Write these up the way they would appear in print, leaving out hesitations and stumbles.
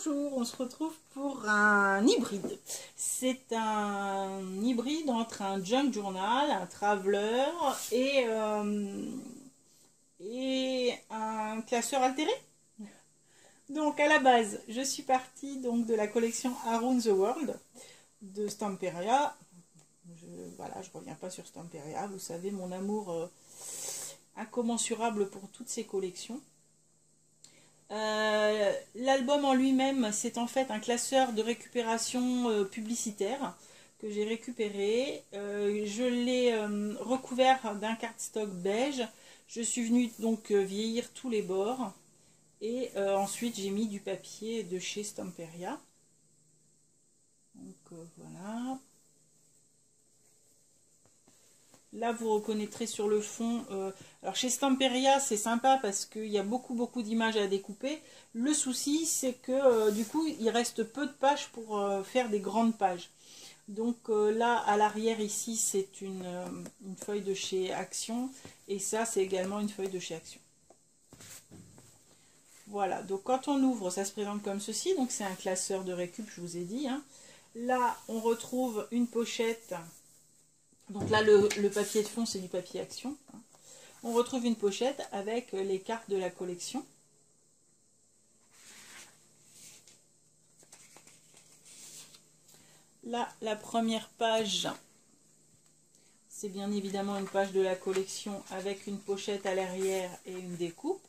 Bonjour, on se retrouve pour un hybride. C'est un hybride entre un junk journal, un traveler et un classeur altéré. Donc à la base, je suis partie donc de la collection Around the World de Stamperia. Voilà, je reviens pas sur Stamperia, vous savez mon amour incommensurable pour toutes ces collections. L'album en lui-même, c'est en fait un classeur de récupération publicitaire que j'ai récupéré. Je l'ai recouvert d'un cardstock beige. Je suis venue donc vieillir tous les bords. Et ensuite, j'ai mis du papier de chez Stamperia. Donc voilà. Là, vous reconnaîtrez sur le fond. Alors, chez Stamperia, c'est sympa parce qu'il y a beaucoup d'images à découper. Le souci, c'est que du coup, il reste peu de pages pour faire des grandes pages. Donc là, à l'arrière, ici, c'est une feuille de chez Action. Et ça, c'est également une feuille de chez Action. Voilà. Donc, quand on ouvre, ça se présente comme ceci. Donc, c'est un classeur de récup, je vous ai dit. Hein. Là, on retrouve une pochette. Donc là, le papier de fond, c'est du papier Action. On retrouve une pochette avec les cartes de la collection. Là, la première page, c'est bien évidemment une page de la collection avec une pochette à l'arrière et une découpe.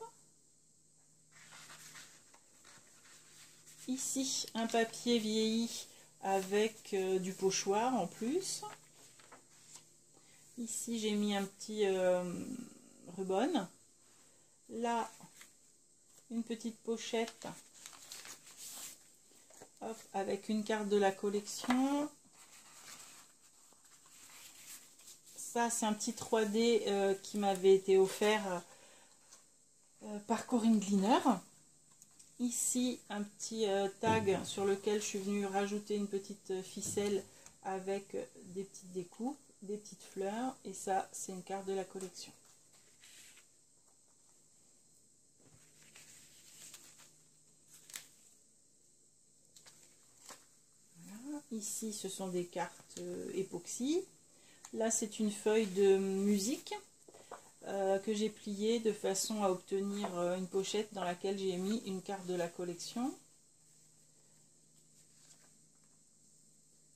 Ici, un papier vieilli avec du pochoir en plus. Ici, j'ai mis un petit ruban. Là, une petite pochette hop, avec une carte de la collection. Ça, c'est un petit 3D qui m'avait été offert par Corinne Gleaner. Ici, un petit tag sur lequel je suis venue rajouter une petite ficelle avec des petites découpes, des petites fleurs. Et ça, c'est une carte de la collection. Voilà. Ici, ce sont des cartes époxy. Là, c'est une feuille de musique que j'ai pliée de façon à obtenir une pochette dans laquelle j'ai mis une carte de la collection.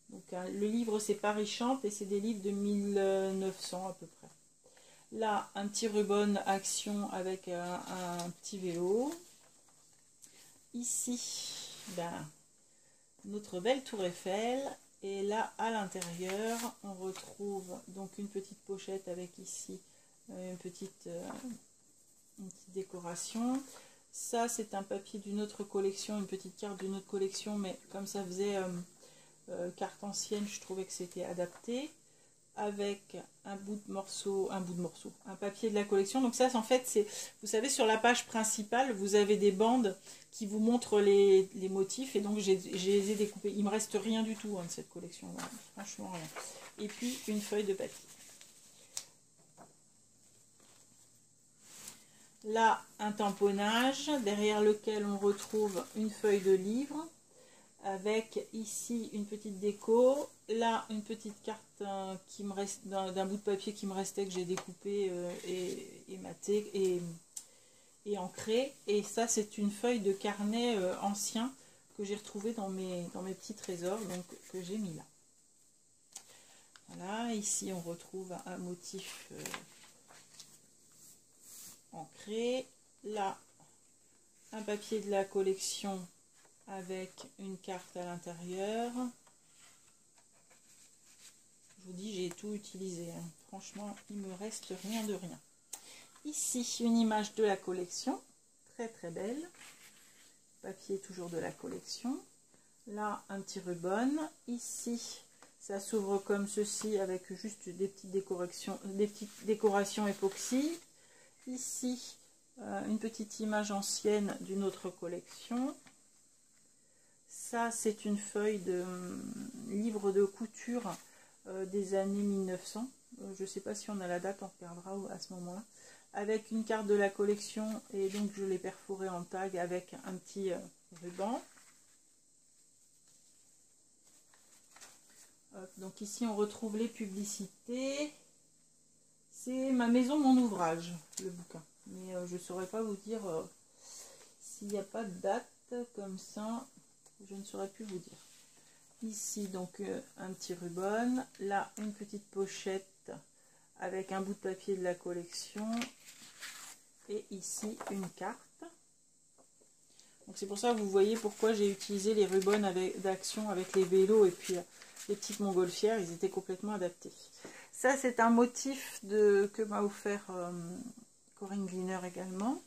Donc, le livre, c'est Paris Chante et c'est des livres de 1900 à peu près. Là, un petit ruban Action avec un petit vélo. Ici, ben, notre belle tour Eiffel. Et là, à l'intérieur, on retrouve donc une petite pochette avec ici une petite décoration. Ça, c'est un papier d'une autre collection, une petite carte d'une autre collection, mais comme ça faisait carte ancienne, je trouvais que c'était adapté. Avec un papier de la collection. Donc ça, en fait, c'est, vous savez, sur la page principale, vous avez des bandes qui vous montrent les motifs, et donc je les ai découpés. Il me reste rien du tout de cette collection, voilà. Franchement rien. Et puis une feuille de papier. Là, un tamponnage derrière lequel on retrouve une feuille de livre. Avec ici une petite déco, là une petite carte qui me reste d'un bout de papier qui me restait, que j'ai découpé et maté et ancré. Et ça, c'est une feuille de carnet ancien que j'ai retrouvé dans mes petits trésors, donc que j'ai mis là. Voilà, ici on retrouve un motif ancré. Là, un papier de la collection avec une carte à l'intérieur. Je vous dis, j'ai tout utilisé. Hein. Franchement, il me reste rien de rien. Ici, une image de la collection. Très très belle. Papier toujours de la collection. Là, un petit ruban. Ici, ça s'ouvre comme ceci avec juste des petites décorations époxy. Ici, une petite image ancienne d'une autre collection. Ça, c'est une feuille de livre de couture des années 1900. Je ne sais pas si on a la date, on regardera à ce moment-là. Avec une carte de la collection, et donc je l'ai perforée en tag avec un petit ruban. Hop, donc ici on retrouve les publicités. C'est Ma maison, mon ouvrage, le bouquin. Mais je ne saurais pas vous dire s'il n'y a pas de date comme ça. Je ne saurais plus vous dire. Ici donc un petit ruban. Là une petite pochette avec un bout de papier de la collection. Et ici une carte. Donc c'est pour ça que vous voyez pourquoi j'ai utilisé les rubans d'action avec les vélos et puis les petites montgolfières. Ils étaient complètement adaptés. Ça, c'est un motif que m'a offert Corinne Gleaner également.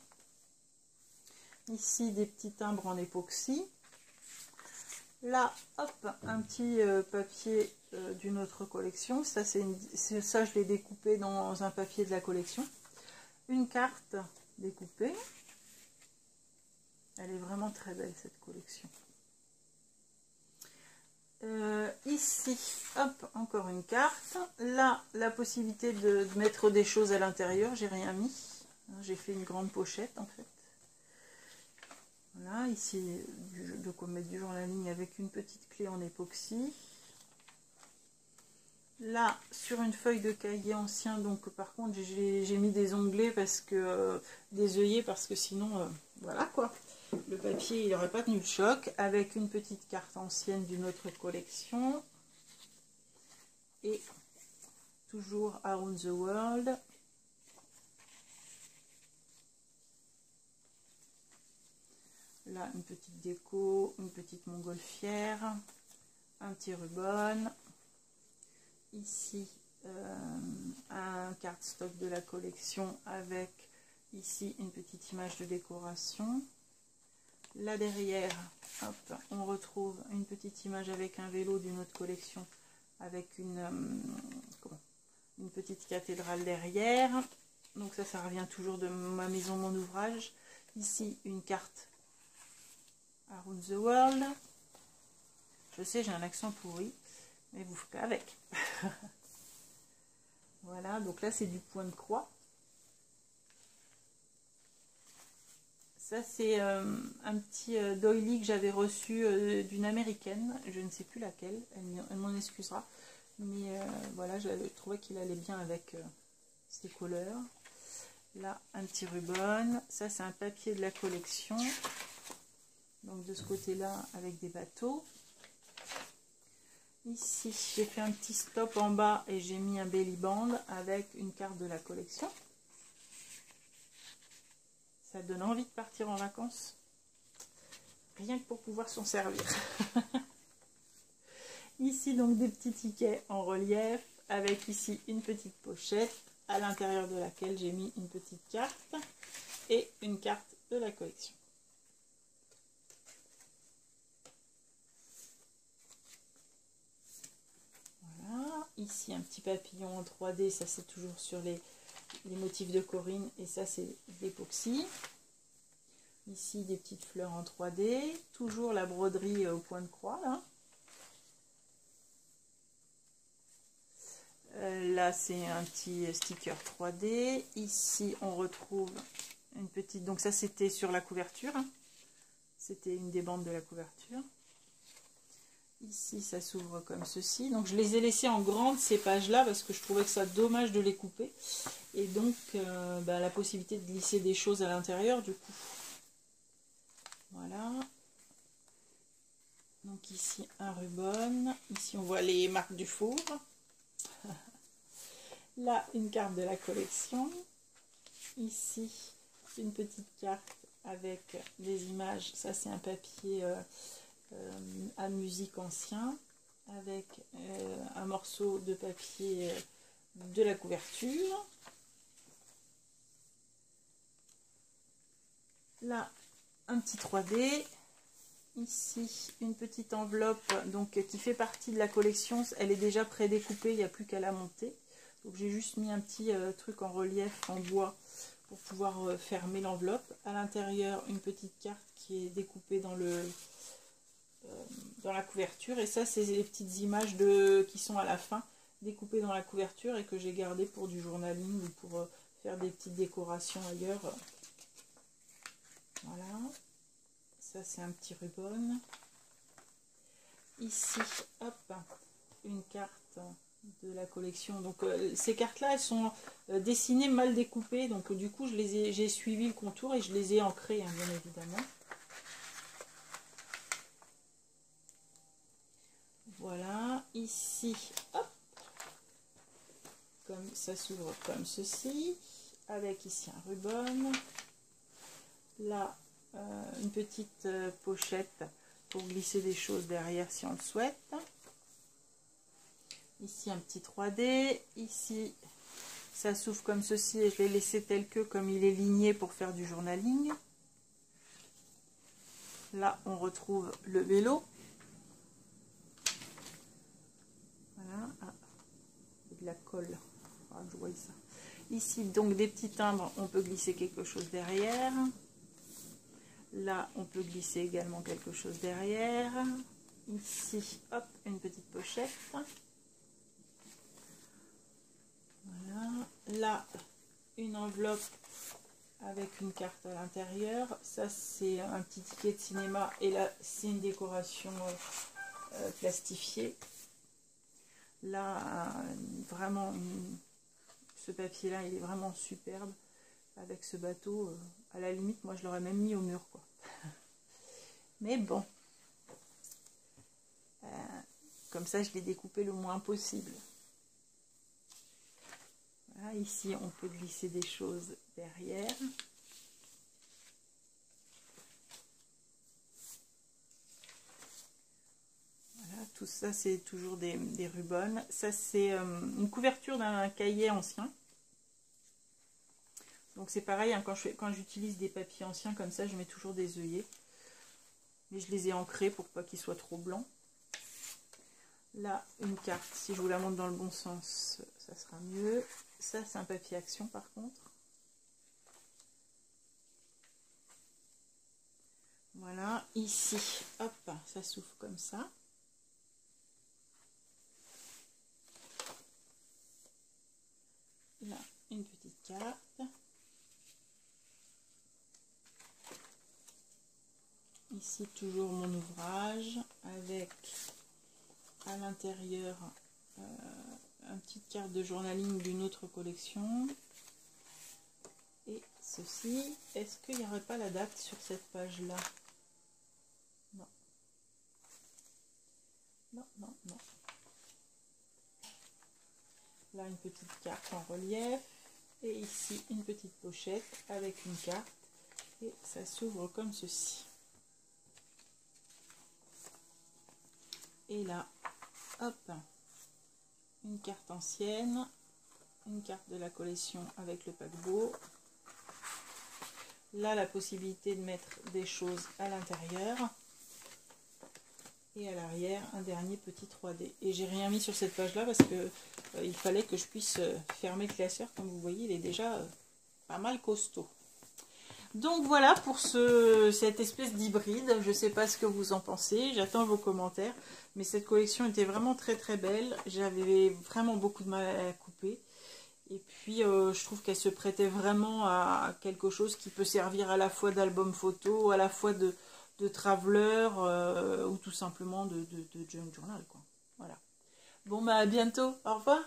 Ici, des petits timbres en époxy. Là, hop, un petit papier d'une autre collection. Ça, ça, je l'ai découpé dans un papier de la collection. Une carte découpée. Elle est vraiment très belle, cette collection. Ici, hop, encore une carte. Là, la possibilité de mettre des choses à l'intérieur. J'ai rien mis. J'ai fait une grande pochette, en fait. Voilà, ici, de quoi mettre du journaling avec une petite clé en époxy. Là, sur une feuille de cahier ancien, donc par contre, j'ai mis des onglets parce que des œillets parce que sinon, voilà quoi. Le papier, il n'aurait pas tenu le choc, avec une petite carte ancienne d'une autre collection. Et toujours Around the World. Là, une petite déco, une petite montgolfière, un petit ruban. Ici, un cardstock de la collection avec ici une petite image de décoration. Là derrière, hop, on retrouve une petite image avec un vélo d'une autre collection avec une petite cathédrale derrière. Donc ça revient toujours de Ma maison, mon ouvrage. Ici, une carte Around the World. Je sais, j'ai un accent pourri, mais vous ferez avec. Voilà, donc là c'est du point de croix. Ça c'est un petit doily que j'avais reçu d'une américaine, je ne sais plus laquelle, elle m'en excusera. Mais voilà, j'avais trouvé qu'il allait bien avec ces couleurs. Là, un petit ruban. Ça c'est un papier de la collection. Donc de ce côté-là, avec des bateaux. Ici, j'ai fait un petit stop en bas et j'ai mis un belly band avec une carte de la collection. Ça donne envie de partir en vacances. Rien que pour pouvoir s'en servir. Ici, donc, des petits tickets en relief avec ici une petite pochette à l'intérieur de laquelle j'ai mis une petite carte et une carte de la collection. Ici un petit papillon en 3D, ça c'est toujours sur les motifs de Corinne et ça c'est l'époxy. Ici des petites fleurs en 3D, toujours la broderie au point de croix là. Là c'est un petit sticker 3D. Ici on retrouve une petite, donc ça c'était sur la couverture, hein. C'était une des bandes de la couverture. Ici, ça s'ouvre comme ceci. Donc, je les ai laissés en grande ces pages-là parce que je trouvais que ça dommage de les couper. Et donc, la possibilité de glisser des choses à l'intérieur, du coup. Voilà. Donc, ici, un ruban. Ici, on voit les marques du four. Là, une carte de la collection. Ici, une petite carte avec des images. Ça, c'est un papier... à musique ancien avec un morceau de papier de la couverture. Là, un petit 3D. Ici, une petite enveloppe donc, qui fait partie de la collection. Elle est déjà prédécoupée, il n'y a plus qu'à la monter. Donc j'ai juste mis un petit truc en relief en bois pour pouvoir fermer l'enveloppe. À l'intérieur, une petite carte qui est découpée dans la couverture, et ça c'est les petites images qui sont à la fin découpées dans la couverture et que j'ai gardé pour du journaling ou pour faire des petites décorations ailleurs. Voilà, ça c'est un petit ruban. Ici, hop, une carte de la collection. Donc ces cartes-là, elles sont dessinées mal découpées. Donc du coup, j'ai suivi le contour et je les ai ancrées, hein, bien évidemment. Voilà, ici, hop, comme ça s'ouvre comme ceci, avec ici un ruban. Là, une petite pochette pour glisser des choses derrière si on le souhaite. Ici un petit 3D, ici ça s'ouvre comme ceci et je l'ai laissé tel que comme il est ligné pour faire du journaling. Là on retrouve le vélo. Voilà, ah, de la colle, ah, je vois ça. Ici donc des petits timbres, on peut glisser quelque chose derrière. Là on peut glisser également quelque chose derrière. Ici, hop, une petite pochette. Voilà. Là, une enveloppe avec une carte à l'intérieur. Ça, c'est un petit ticket de cinéma. Et là, c'est une décoration plastifiée. Là, vraiment, ce papier-là, il est vraiment superbe. Avec ce bateau, à la limite, moi, je l'aurais même mis au mur, quoi. Mais bon. Comme ça, je l'ai découpé le moins possible. Voilà, ici, on peut glisser des choses derrière. Voilà, tout ça, c'est toujours des rubans. Ça, c'est une couverture d'un cahier ancien. Donc, c'est pareil, hein, quand j'utilise des papiers anciens comme ça, je mets toujours des œillets. Mais je les ai ancrés pour pas qu'ils soient trop blancs. Là, une carte, si je vous la montre dans le bon sens, ça sera mieux. Ça, c'est un papier action par contre. Voilà, ici, hop, ça s'ouvre comme ça. Là, une petite carte. Ici, toujours mon ouvrage avec à l'intérieur une petite carte de journaling d'une autre collection. Et ceci, est-ce qu'il n'y aurait pas la date sur cette page-là? Non. Non, non, non. Là, une petite carte en relief. Et ici, une petite pochette avec une carte. Et ça s'ouvre comme ceci. Et là, hop, une carte ancienne, une carte de la collection avec le paquebot. Là, la possibilité de mettre des choses à l'intérieur. Et à l'arrière, un dernier petit 3D. Et j'ai rien mis sur cette page-là parce que il fallait que je puisse fermer le classeur. Comme vous voyez, il est déjà pas mal costaud. Donc voilà pour cette espèce d'hybride. Je ne sais pas ce que vous en pensez. J'attends vos commentaires. Mais cette collection était vraiment très très belle. J'avais vraiment beaucoup de mal à la couper. Et puis je trouve qu'elle se prêtait vraiment à quelque chose qui peut servir à la fois d'album photo, à la fois de traveler ou tout simplement de junk journal, quoi. Voilà. Bon, bah à bientôt. Au revoir.